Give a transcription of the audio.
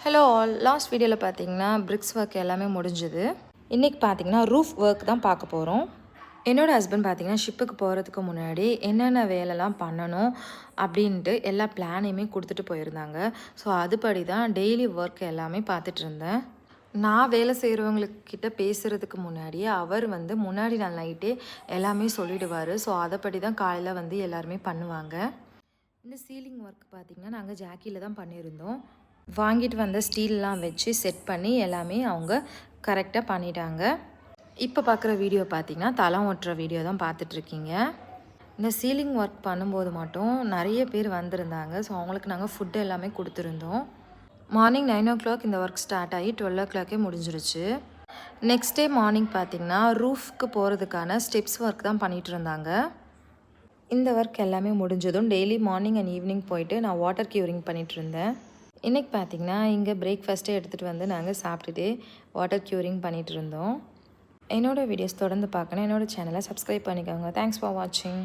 Hello all, last வீடியோவில் பார்த்தீங்கன்னா BRICS work எல்லாமே முடிஞ்சுது. இன்றைக்கி பார்த்தீங்கன்னா ரூஃப் ஒர்க் தான் பார்க்க போகிறோம். என்னோடய ஹஸ்பண்ட் பார்த்தீங்கன்னா ஷிப்புக்கு போகிறதுக்கு முன்னாடி என்னென்ன வேலைலாம் பண்ணணும் அப்படின்ட்டு எல்லா பிளானையுமே கொடுத்துட்டு போயிருந்தாங்க. ஸோ அதுபடி தான் டெய்லி ஒர்க் எல்லாமே பார்த்துட்டு இருந்தேன். நான் வேலை செய்கிறவங்கக்கிட்ட பேசுகிறதுக்கு முன்னாடியே அவர் முன்னாடி நாள் நைட்டே எல்லாமே சொல்லிவிடுவார். ஸோ அதைப்படி தான் காலையில் எல்லாருமே பண்ணுவாங்க. இந்த சீலிங் ஒர்க் பார்த்திங்கன்னா நாங்கள் ஜாக்கியில் தான் பண்ணியிருந்தோம். வாங்கிட்டு வந்த ஸ்டீல்லாம் வச்சு செட் பண்ணி எல்லாமே அவங்க கரெக்டாக பண்ணிட்டாங்க. இப்போ பார்க்குற வீடியோ பார்த்திங்கன்னா தளம் ஓட்டுற வீடியோ தான் பார்த்துட்ருக்கீங்க. இந்த சீலிங் ஒர்க் பண்ணும்போது மட்டும் நிறைய பேர் வந்திருந்தாங்க. ஸோ அவங்களுக்கு நாங்கள் ஃபுட்டு எல்லாமே கொடுத்துருந்தோம். மார்னிங் 9 o'clock இந்த ஒர்க் ஸ்டார்ட் ஆகி 12 o'clock முடிஞ்சிருச்சு. நெக்ஸ்ட் டே மார்னிங் பார்த்திங்கன்னா ரூஃப்க்கு போகிறதுக்கான ஸ்டெப்ஸ் ஒர்க் தான் பண்ணிகிட்டு இருந்தாங்க. இந்த ஒர்க் எல்லாமே முடிஞ்சதும் டெய்லி மார்னிங் அண்ட் ஈவினிங் போயிட்டு நான் வாட்டர் க்யூரிங் பண்ணிகிட்டு இருந்தேன். இன்றைக்கி பார்த்திங்கன்னா இங்கே பிரேக்ஃபாஸ்ட்டே எடுத்துகிட்டு நாங்கள் சாப்பிட்டுட்டே வாட்டர் க்யூரிங் பண்ணிகிட்டு இருந்தோம். என்னோடய வீடியோஸ் தொடர்ந்து பார்க்கணும். என்னோடய சேனலை சப்ஸ்கிரைப் பண்ணிக்கோங்க. தேங்க்ஸ் ஃபார் வாட்சிங்.